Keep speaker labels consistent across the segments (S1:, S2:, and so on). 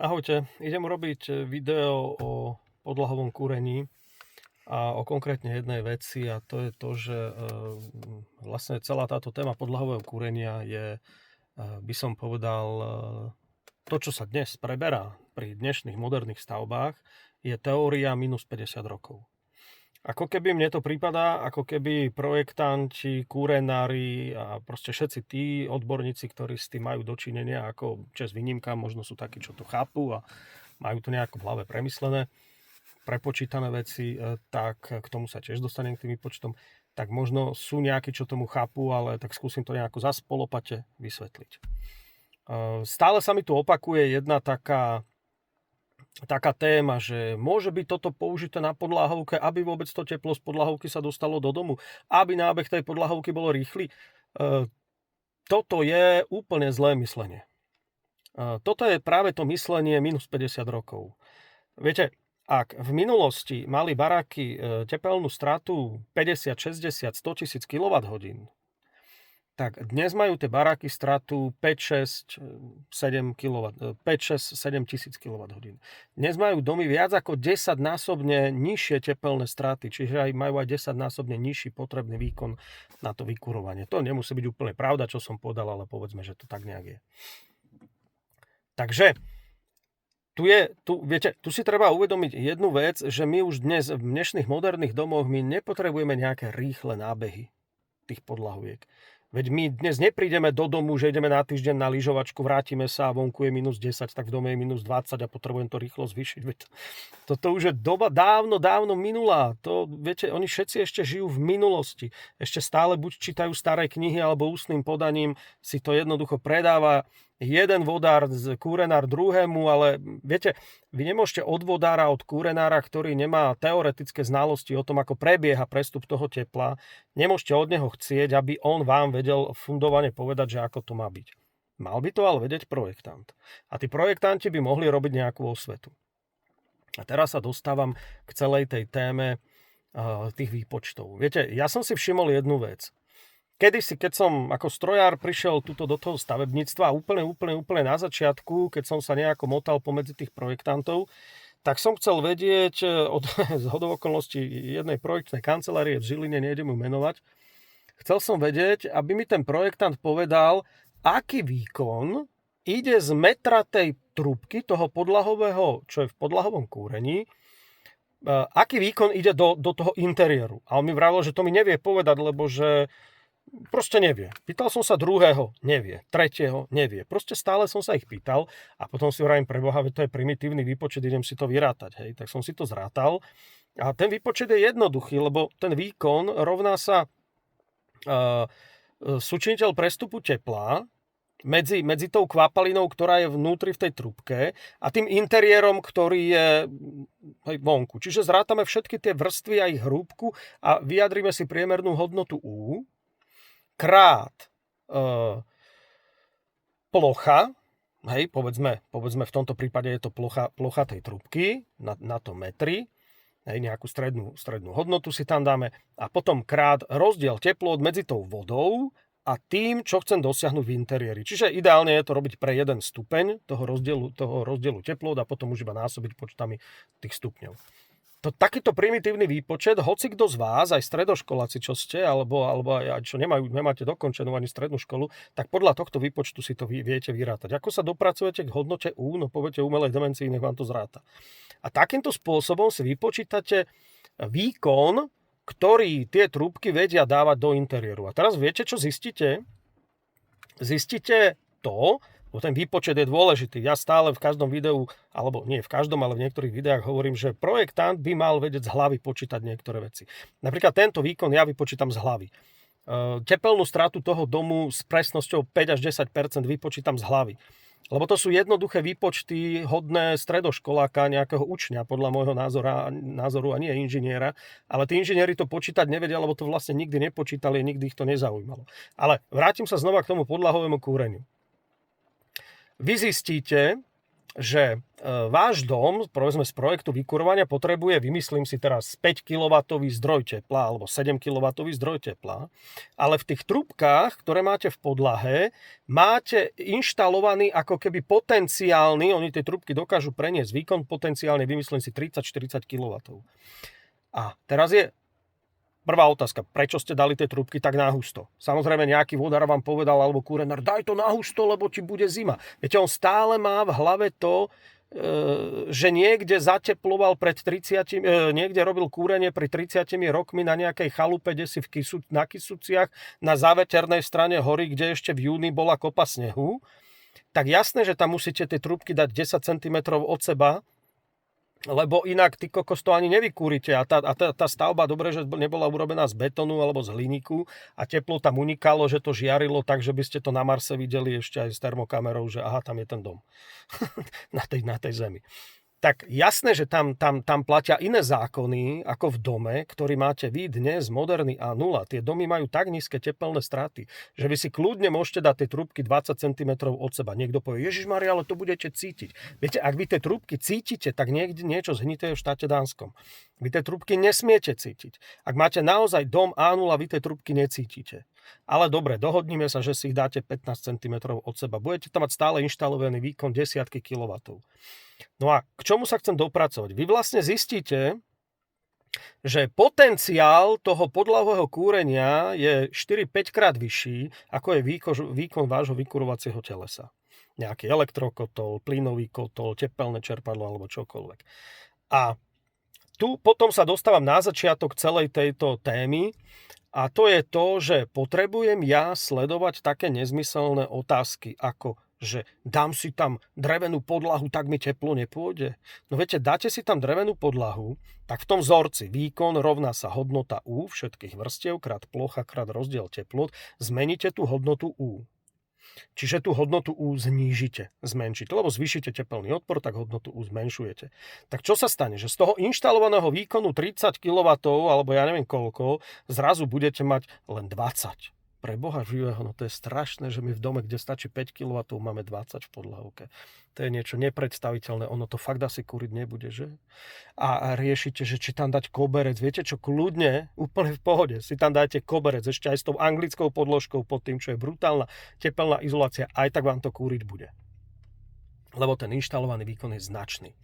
S1: Ahojte, idem urobiť video o podlahovom kúrení a o konkrétne jednej veci, a to je to, že vlastne celá táto téma podlahového kúrenia je, by som povedal, to, čo sa dnes preberá pri dnešných moderných stavbách, je teória minus 50 rokov. Ako keby mne to prípada, ako keby projektanti, kúrenári a proste všetci tí odborníci, ktorí s tým majú dočinenia, ako čest výnimkám, možno sú takí, čo to chápu a majú to nejako v hlave premyslené, prepočítané veci, tak k tomu sa tiež dostanem k tým výpočtom, tak možno sú nejakí, čo tomu chápu, ale tak skúsim to nejako zas po lopate vysvetliť. Stále sa mi tu opakuje jedna taká téma, že môže byť toto použité na podlahovke, aby vôbec to teplo z podlahovky sa dostalo do domu, aby nábeh tej podlahovky bol rýchly. Toto je úplne zlé myslenie. Toto je práve to myslenie minus 50 rokov. Viete, ak v minulosti mali baráky tepelnú stratu 50, 60, 100 tisíc kWh, tak dnes majú tie baráky stratu 5, 6, 7 kW, 5, 6, 7 tisíc kWh. Dnes majú domy viac ako 10-násobne nižšie tepelné straty, čiže aj majú aj 10-násobne nižší potrebný výkon na to vykurovanie. To nemusí byť úplne pravda, čo som povedal, ale povedzme, že to tak nejak je. Takže tu si treba uvedomiť jednu vec, že my už dnes v dnešných moderných domoch my nepotrebujeme nejaké rýchle nábehy tých podlahoviek. Veď my dnes neprídeme do domu, že ideme na týždeň na lyžovačku, vrátime sa a vonku je minus 10, tak v dome je minus 20 a potrebujem to rýchlo zvýšiť. Veď toto už je doba dávno minulá. To, viete, oni všetci ešte žijú v minulosti. Ešte stále buď čítajú staré knihy, alebo ústnym podaním si to jednoducho predáva jeden vodár, kúrenár druhému, ale viete, vy nemôžete od vodára, od kúrenára, ktorý nemá teoretické znalosti o tom, ako prebieha prestup toho tepla, nemôžete od neho chcieť, aby on vám vedel fundovane povedať, že ako to má byť. Mal by to ale vedieť projektant. A tí projektanti by mohli robiť nejakú osvetu. A teraz sa dostávam k celej tej téme tých výpočtov. Viete, ja som si všimol jednu vec. Kedysi, keď som ako strojár prišiel do toho stavebníctva, úplne na začiatku, keď som sa nejako motal pomedzi tých projektantov, tak som chcel vedieť od zhodou okolností jednej projektnej kancelárie v Žiline, nejdem ju menovať, chcel som vedieť, aby mi ten projektant povedal, aký výkon ide z metra tej trúbky, toho podlahového, čo je v podlahovom kúrení, aký výkon ide do toho interiéru. A on mi vravil, že to mi nevie povedať, lebo že proste nevie. Pýtal som sa druhého, nevie. Tretieho, nevie. Proste stále som sa ich pýtal a potom si vravím, preboha, to je primitívny výpočet, idem si to vyrátať. Hej. Tak som si to zrátal. A ten výpočet je jednoduchý, lebo ten výkon rovná sa súčiniteľ prestupu tepla medzi tou kvapalinou, ktorá je vnútri v tej trúbke, a tým interiérom, ktorý je vonku. Čiže zrátame všetky tie vrstvy a ich hrúbku a vyjadríme si priemernú hodnotu U krát plocha, hej, povedzme v tomto prípade je to plocha tej trúbky na tom metri, hej, nejakú strednú hodnotu si tam dáme, a potom krát rozdiel teplôt medzi tou vodou a tým, čo chcem dosiahnuť v interiéri. Čiže ideálne je to robiť pre jeden stupeň toho rozdielu teplôt a potom už iba násobiť počtami tých stupňov. Takýto primitívny výpočet, hoci kto z vás, aj stredoškoláci, čo ste, alebo aj čo nemáte dokončenú ani strednú školu, tak podľa tohto výpočtu si to viete vyrátať. Ako sa dopracujete k hodnote U, no poviete umelej demencii, nech vám to zráta. A takýmto spôsobom si vypočítate výkon, ktorý tie trúbky vedia dávať do interiéru. A teraz viete, čo zistíte? Zistíte to, bo ten výpočet je dôležitý. Ja stále v každom videu, alebo nie v každom, ale v niektorých videách hovorím, že projektant by mal vedieť z hlavy počítať niektoré veci. Napríklad tento výkon ja vypočítam z hlavy. Tepelnú stratu toho domu s presnosťou 5 až 10% vypočítam z hlavy. Lebo to sú jednoduché výpočty hodné stredoškoláka, nejakého učňa, podľa môjho názoru, a nie inžiniera. Ale tí inžinieri to počítať nevedia, lebo to vlastne nikdy nepočítali, nikdy ich to nezaujímalo. Ale vrátim sa znova k tomu podlahovému kúreniu. Vy zistíte, že váš dom, povedzme z projektu vykurovania, potrebuje, vymyslím si teraz, 5 kW zdroj tepla alebo 7 kW zdroj tepla, ale v tých trúbkach, ktoré máte v podlahe, máte inštalovaný ako keby potenciálny, oni tie trúbky dokážu preniesť výkon potenciálne, vymyslím si 30-40 kW. A teraz je prvá otázka, prečo ste dali tie trúbky tak nahusto? Samozrejme nejaký vodár vám povedal, alebo kúrenár, daj to nahusto, lebo ti bude zima. Viete, on stále má v hlave to, že niekde zateploval pred 30, niekde robil kúrenie pri 30 rokmi na nejakej chalupe, kde si na Kysuciach, na záveternej strane hory, kde ešte v júni bola kopa snehu. Tak jasné, že tam musíte tie trúbky dať 10 cm od seba, lebo inak ty kokos to ani nevykúrite a tá stavba, dobre, že nebola urobená z betónu alebo z hliníku a teplo tam unikalo, že to žiarilo tak, že by ste to na Marse videli ešte aj s termokamerou, že aha, tam je ten dom na tej zemi. Tak jasné, že tam platia iné zákony ako v dome, ktorý máte vy dnes, moderný A0. Tie domy majú tak nízke tepelné straty, že vy si kľudne môžete dať tie trúbky 20 cm od seba. Niekto povie, Ježišmaria, ale to budete cítiť. Viete, ak vy tie trúbky cítite, tak niekde niečo zhnité v štáte Dánskom. Vy tie trúbky nesmiete cítiť. Ak máte naozaj dom A0, vy tie trúbky necítite. Ale dobre, dohodníme sa, že si ich dáte 15 cm od seba. Budete tam mať stále inštalovaný výkon desiatky kilowattov. No a k čomu sa chcem dopracovať? Vy vlastne zistíte, že potenciál toho podlahového kúrenia je 4-5 krát vyšší, ako je výkon vášho vykurovacieho telesa. Nejaký elektrokotol, plynový kotol, tepelné čerpadlo alebo čokoľvek. A tu potom sa dostávam na začiatok celej tejto témy a to je to, že potrebujem ja sledovať také nezmyselné otázky ako že dám si tam drevenú podlahu, tak mi teplo nepôjde. No viete, dáte si tam drevenú podlahu, tak v tom vzorci výkon rovná sa hodnota U všetkých vrstiev krát plocha krát rozdiel teplot, zmeníte tú hodnotu U. Čiže tú hodnotu U znížite, zmenšite, lebo zvýšite tepelný odpor, tak hodnotu U zmenšujete. Tak čo sa stane? Že z toho inštalovaného výkonu 30 kW, alebo ja neviem koľko, zrazu budete mať len 20. Pre Boha živého, no to je strašné, že my v dome, kde stačí 5 kW, máme 20 v podlahovke. To je niečo nepredstaviteľné, ono to fakt asi kúriť nebude, že? A riešite, že či tam dať koberec, viete čo, kľudne, úplne v pohode, si tam dajte koberec, ešte aj s tou anglickou podložkou pod tým, čo je brutálna tepelná izolácia, aj tak vám to kúriť bude. Lebo ten inštalovaný výkon je značný.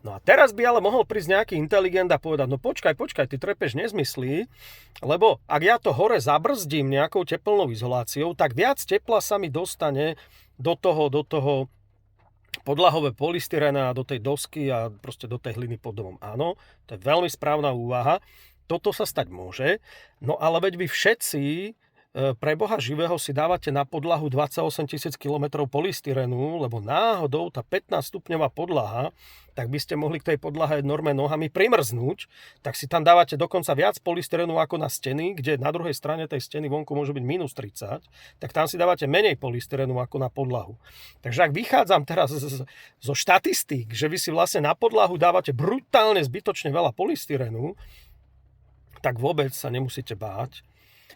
S1: No a teraz by ale mohol prísť nejaký inteligent a povedať, no počkaj, ty trepeš nezmyslí, lebo ak ja to hore zabrzdím nejakou teplnou izoláciou, tak viac tepla sa mi dostane do toho podlahové polystyrena, do tej dosky a proste do tej hliny pod domom. Áno, to je veľmi správna úvaha. Toto sa stať môže, no ale veď vy všetci pre Boha živého si dávate na podlahu 28 000 km polystyrenu, lebo náhodou tá 15 stupňová podlaha, tak by ste mohli k tej podlahe norme nohami primrznúť, tak si tam dávate dokonca viac polystyrenu ako na steny, kde na druhej strane tej steny vonku môže byť minus 30, tak tam si dávate menej polystyrenu ako na podlahu. Takže ak vychádzam teraz zo štatistík, že vy si vlastne na podlahu dávate brutálne zbytočne veľa polystyrenu, tak vôbec sa nemusíte báť,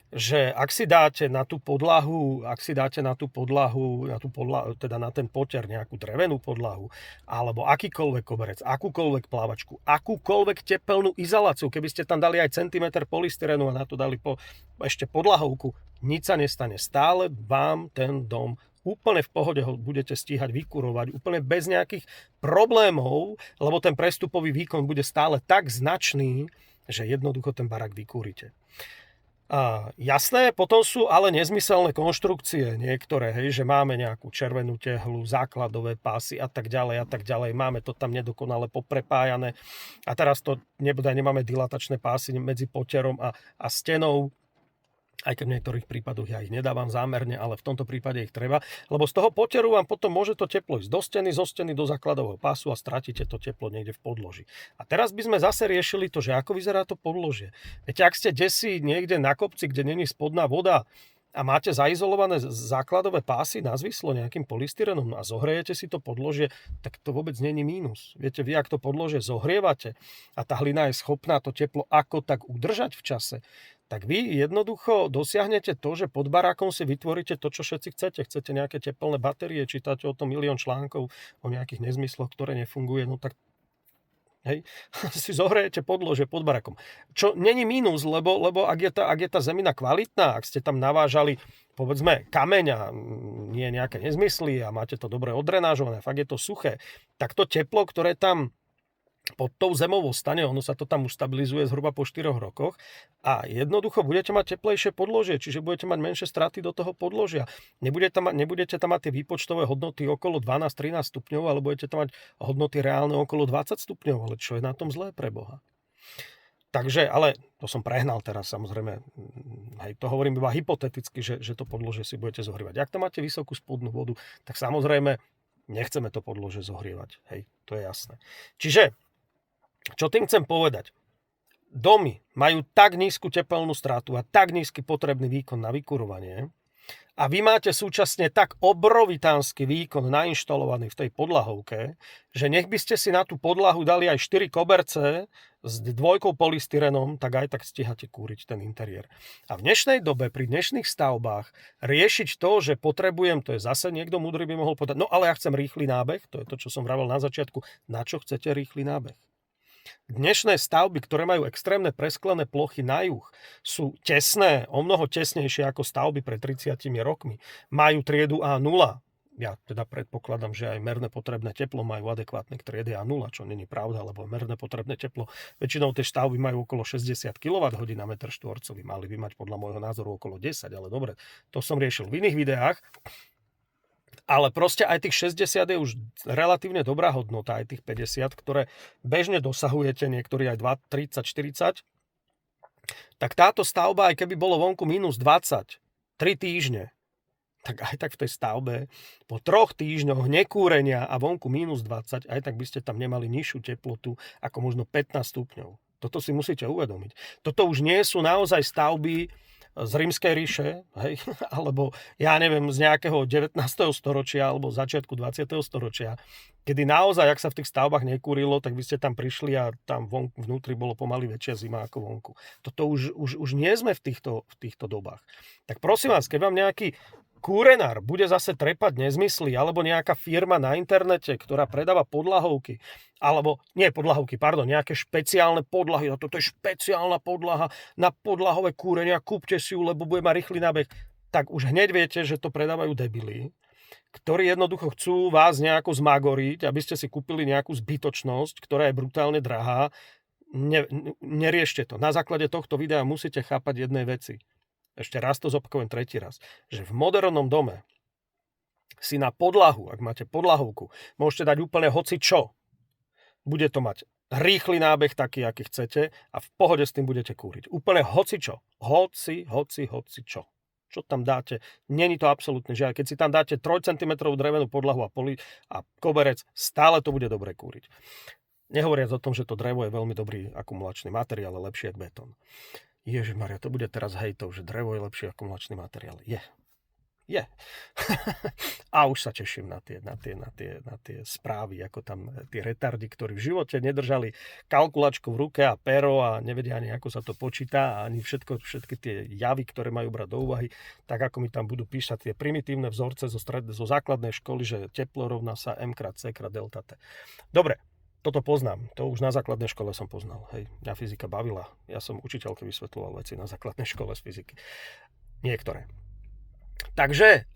S1: že ak si dáte na tú podlahu, teda na ten poter nejakú drevenú podlahu, alebo akýkoľvek koberec, akúkoľvek plávačku, akúkoľvek tepelnú izoláciu, keby ste tam dali aj centimeter polystyrenu a na to dali ešte podlahovku, nič sa nestane. Stále vám ten dom úplne v pohode ho budete stíhať vykurovať, úplne bez nejakých problémov, lebo ten prestupový výkon bude stále tak značný, že jednoducho ten barák vykúrite. Jasné, potom sú ale nezmyselné konštrukcie niektoré, hej, že máme nejakú červenú tehlu, základové pásy a tak ďalej, máme to tam nedokonale poprepájané a teraz to nemáme dilatačné pásy medzi poterom a stenou, aj keď v niektorých prípadoch ja ich nedávam zámerne, ale v tomto prípade ich treba, lebo z toho poteru vám potom môže to teplo ísť do steny, zo steny do základového pásu a stratíte to teplo niekde v podloží. A teraz by sme zase riešili to, že ako vyzerá to podložie. Viete, ak ste desí niekde na kopci, kde není spodná voda a máte zaizolované základové pásy na zvislo nejakým polystyrenom a zohrejete si to podložie, tak to vôbec není mínus. Viete, vy ak to podložie zohrievate a tá hlina je schopná to teplo ako tak udržať v čase, tak vy jednoducho dosiahnete to, že pod barákom si vytvoríte to, čo všetci chcete. Chcete nejaké teplné batérie, čítate o tom milión článkov o nejakých nezmysloch, ktoré nefungujú, no tak hej, si zohrejete podlože pod barákom. Čo není mínus, lebo ak je tá zemina kvalitná, ak ste tam navážali povedzme kameň a nie nejaké nezmysly a máte to dobre odrenážované, fakt je to suché, tak to teplo, ktoré tam pod tou zemou ostane, ono sa to tam už stabilizuje zhruba po 4 rokoch a jednoducho budete mať teplejšie podložie, čiže budete mať menšie straty do toho podložia. Nebudete tam mať tie výpočtové hodnoty okolo 12-13 stupňov, ale budete tam mať hodnoty reálne okolo 20 stupňov, ale čo je na tom zlé pre Boha? Takže, ale to som prehnal teraz samozrejme, hej, to hovorím iba hypoteticky, že to podložie si budete zohrievať. Ak tam máte vysokú spodnú vodu, tak samozrejme nechceme to podložie zohrievať, hej, to je jasné. Čiže čo tým chcem povedať? Domy majú tak nízku tepelnú stratu a tak nízky potrebný výkon na vykurovanie a vy máte súčasne tak obrovitánsky výkon nainštalovaný v tej podlahovke, že nech by ste si na tú podlahu dali aj 4 koberce s 2 polystyrenom, tak aj tak stíhate kúriť ten interiér. A v dnešnej dobe, pri dnešných stavbách, riešiť to, že potrebujem, to je zase niekto múdry by mohol povedať, no ale ja chcem rýchly nábeh, to je to, čo som vravel na začiatku, na čo chcete rýchly nábeh? Dnešné stavby, ktoré majú extrémne presklené plochy na juh, sú tesné, o mnoho tesnejšie ako stavby pred 30 rokmi. Majú triedu A0. Ja teda predpokladám, že aj merné potrebné teplo majú adekvátne k triede A0, čo není pravda, lebo merné potrebné teplo, väčšinou tie stavby majú okolo 60 kWh na meter štvorcový. Mali by mať podľa môjho názoru okolo 10, ale dobre, to som riešil v iných videách. Ale proste aj tých 60 je už relatívne dobrá hodnota, aj tých 50, ktoré bežne dosahujete, niektorí aj 30, 40. Tak táto stavba, aj keby bolo vonku minus 20, 3 týždne, tak aj tak v tej stavbe po 3 týždňoch nekúrenia a vonku minus 20, aj tak by ste tam nemali nižšiu teplotu ako možno 15 stupňov. Toto si musíte uvedomiť. Toto už nie sú naozaj stavby z rímskej ríše, hej, alebo ja neviem, z nejakého 19. storočia alebo začiatku 20. storočia, kedy naozaj, ak sa v tých stavbách nekúrilo, tak by ste tam prišli a tam vnútri bolo pomaly väčšia zima ako vonku. Toto už nie sme v týchto dobách. Tak prosím vás, keď vám nejaký kúrenár bude zase trepať nezmysly, alebo nejaká firma na internete, ktorá predáva podlahovky, alebo nie podlahovky, pardon, nejaké špeciálne podlahy, a toto je špeciálna podlaha na podlahové kúrenie, kúpte si ju, lebo bude mať rýchly nábeh, tak už hneď viete, že to predávajú debili, ktorí jednoducho chcú vás nejako zmagoriť, aby ste si kúpili nejakú zbytočnosť, ktorá je brutálne drahá. Neriešte to. Na základe tohto videa musíte chápať jednej veci. Ešte raz to zopakujem tretí raz, že v modernom dome si na podlahu, ak máte podlahovku, môžete dať úplne hoci čo. Bude to mať rýchly nábeh taký, aký chcete a v pohode s tým budete kúriť. Úplne hoci čo. Hoci čo. Čo tam dáte, není to absolútne žiaľ. Keď si tam dáte 3 cm drevenú podlahu a koberec, stále to bude dobre kúriť. Nehovoriac o tom, že to drevo je veľmi dobrý akumulačný materiál, ale lepší ako betón. Ježišmaria, to bude teraz hejtov, že drevo je lepší akumulačný materiál. Je. A už sa teším na tie správy, ako tam tí retardi, ktorí v živote nedržali kalkulačku v ruke a pero a nevedia ani, ako sa to počíta a ani všetky tie javy, ktoré majú brať do úvahy, tak ako mi tam budú písať tie primitívne vzorce zo základnej školy, že teplo rovná sa m krát c krát delta t. Dobre. Toto poznám, to už na základnej škole som poznal. Hej, mňa fyzika bavila. Ja som učiteľke vysvetľoval veci na základnej škole z fyziky. Niektoré. Takže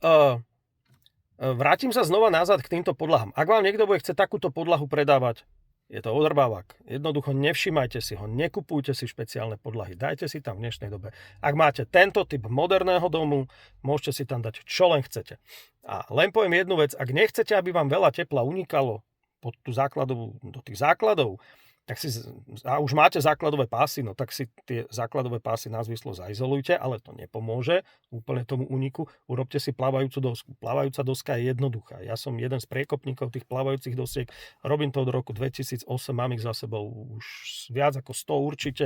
S1: vrátim sa znova nazad k týmto podlahám. Ak vám niekto bude chceť takúto podlahu predávať, je to odrbávak. Jednoducho nevšimajte si ho, nekupujte si špeciálne podlahy. Dajte si tam v dnešnej dobe. Ak máte tento typ moderného domu, môžete si tam dať čo len chcete. A len poviem jednu vec, ak nechcete, aby vám veľa tepla unikalo pod tú základovú, do tých základov, tak si, a už máte základové pásy, no tak si tie základové pásy na zvislo zaizolujte, ale to nepomôže úplne tomu úniku. Urobte si plávajúcu dosku. Plávajúca doska je jednoduchá. Ja som jeden z priekopníkov tých plávajúcich dosiek. Robím to od roku 2008, mám ich za sebou už viac ako 100 určite.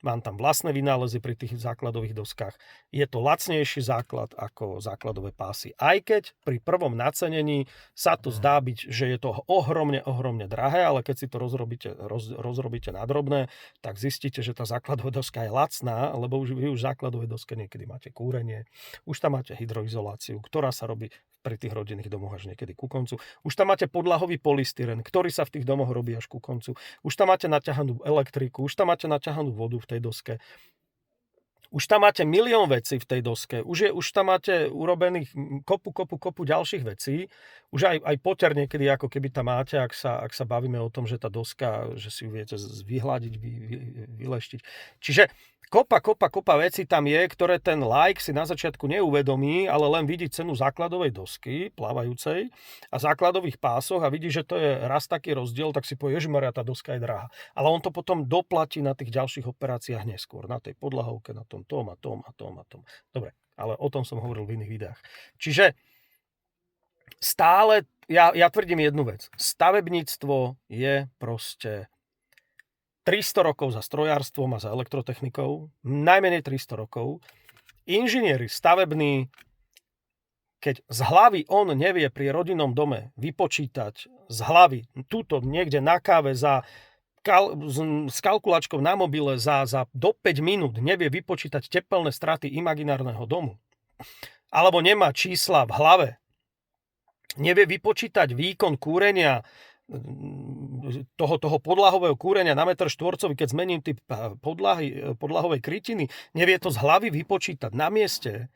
S1: mám tam vlastné vynálezy pri tých základových doskách. Je to lacnejší základ ako základové pásy. Aj keď pri prvom nacenení sa to zdá byť, že je to ohromne drahé, ale keď si to rozrobíte na drobné, tak zistíte, že tá základová doska je lacná, lebo vy už v základovej doske niekedy máte kúrenie, už tam máte hydroizoláciu, ktorá sa robí pri tých rodinných domoch až niekedy ku koncu. Už tam máte podlahový polystyren, ktorý sa v tých domoch robí až ku koncu. Už tam máte naťahanú elektriku, už tam máte naťahanú vodu v tej doske. Už tam máte milión vecí v tej doske. Už tam máte urobených kopu ďalších vecí. Už aj poter niekedy, ako keby tam máte, ak sa bavíme o tom, že tá doska, že si ju viete vyhľadiť, vyleštiť. Čiže kopa vecí tam je, ktoré ten laik si na začiatku neuvedomí, ale len vidí cenu základovej dosky, plávajúcej, a základových pásoch a vidí, že to je raz taký rozdiel, tak si povie, ježimaria, tá doska je drahá. Ale on to potom doplatí na tých ďalších operáciách neskôr, na tej podlahovke, na tom. Dobre, ale o tom som hovoril v iných videách. Čiže stále, ja tvrdím jednu vec. Stavebníctvo je proste 300 rokov za strojárstvom a za elektrotechnikou, najmenej 300 rokov. Inžinieri stavební, keď z hlavy on nevie pri rodinnom dome vypočítať z hlavy, túto niekde na káve s kalkulačkou na mobile za do 5 minút nevie vypočítať tepelné straty imaginárneho domu, alebo nemá čísla v hlave, nevie vypočítať výkon kúrenia toho podlahového kúrenia na metr štvorcový, keď zmením typ podlahovej krytiny, nevie to z hlavy vypočítať na mieste,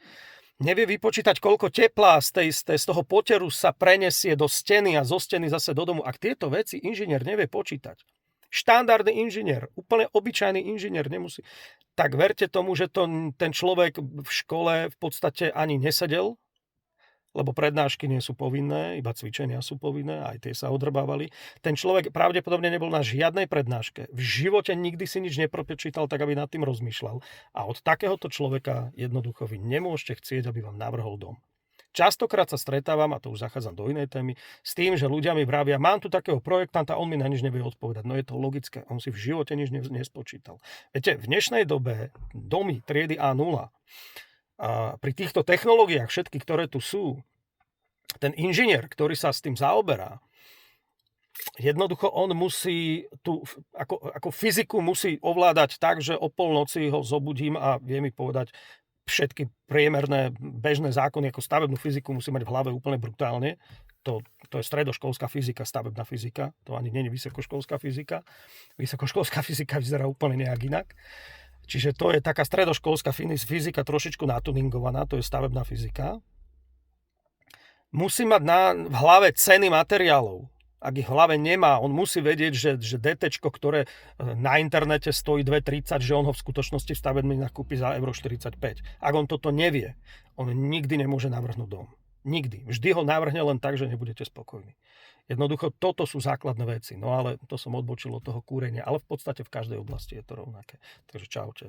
S1: nevie vypočítať, koľko tepla z toho poteru sa prenesie do steny a zo steny zase do domu. Ak tieto veci inžinier nevie počítať, štandardný inžinier, úplne obyčajný inžinier nemusí, tak verte tomu, že ten človek v škole v podstate ani nesedel, lebo prednášky nie sú povinné, iba cvičenia sú povinné, aj tie sa odrbávali. Ten človek pravdepodobne nebol na žiadnej prednáške. V živote nikdy si nič neprečítal, tak aby nad tým rozmýšľal. A od takéhoto človeka jednoducho vy nemôžete chcieť, aby vám navrhol dom. Častokrát sa stretávam, a to už zachádzam do inej témy, s tým, že ľudia mi vravia, mám tu takého projektanta, on mi na nič nevie odpovedať. No je to logické, on si v živote nič nespočítal. Viete, v dnešnej dobe domy triedy A0, a pri týchto technológiách všetky, ktoré tu sú, ten inžinier, ktorý sa s tým zaoberá, jednoducho on musí ako fyziku musí ovládať tak, že o polnoci ho zobudím a vie mi povedať všetky priemerné bežné zákony, ako stavebnú fyziku musí mať v hlave úplne brutálne. To je stredoškolská fyzika, stavebná fyzika, to ani nie je vysokoškolská fyzika. Vysokoškolská fyzika vyzerá úplne nejak inak. Čiže to je taká stredoškolská fyzika trošičku natuningovaná, to je stavebná fyzika. Musí mať v hlave ceny materiálov. Ak ich v hlave nemá, on musí vedieť, že DTčko, ktoré na internete stojí 2,30, že on ho v skutočnosti v stavebninách kúpi za euro 45. Ak on toto nevie, on nikdy nemôže navrhnúť dom. Nikdy. Vždy ho navrhne len tak, že nebudete spokojní. Jednoducho, toto sú základné veci. No ale to som odbočil od toho kúrenia. Ale v podstate v každej oblasti je to rovnaké. Takže čaute.